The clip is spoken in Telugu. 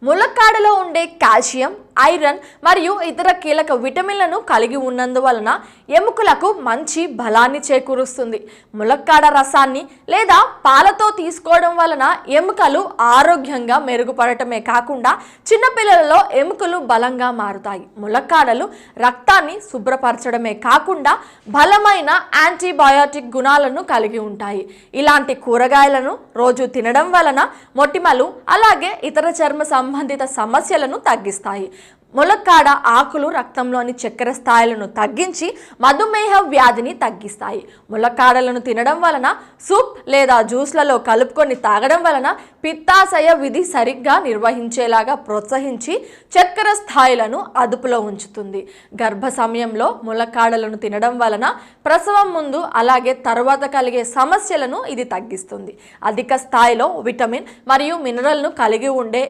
ములక్కాడలో ఉండే కాల్షియం, ఐరన్ మరియు ఇతర కీలక విటమిన్లను కలిగి ఉన్నందువలన ఎముకలకు మంచి బలాన్ని చేకూరుస్తుంది. ములక్కాడ రసాన్ని లేదా పాలతో తీసుకోవడం వలన ఎముకలు ఆరోగ్యంగా మెరుగుపడటమే కాకుండా చిన్నపిల్లలలో ఎముకలు బలంగా మారుతాయి. ములక్కాడలు రక్తాన్ని శుభ్రపరచడమే కాకుండా బలమైన యాంటీబయాటిక్ గుణాలను కలిగి ఉంటాయి. ఇలాంటి కూరగాయలను రోజు తినడం వలన మొటిమలు అలాగే ఇతర చర్మ సంబంధిత సమస్యలను తగ్గిస్తాయి. ములక్కాడ ఆకులు రక్తంలోని చక్కెర స్థాయిలను తగ్గించి మధుమేహ వ్యాధిని తగ్గిస్తాయి. ములక్కాడలను తినడం వలన సూప్ లేదా జ్యూస్లలో కలుపుకొని తాగడం వలన పిత్తాశయ విధి సరిగ్గా నిర్వహించేలాగా ప్రోత్సహించి చక్కెర స్థాయిలను అదుపులో ఉంచుతుంది. గర్భ సమయంలో ములక్కాడలను తినడం వలన ప్రసవం ముందు అలాగే తర్వాత కలిగే సమస్యలను ఇది తగ్గిస్తుంది. అధిక స్థాయిలో విటమిన్ మరియు మినరల్ను కలిగి ఉండే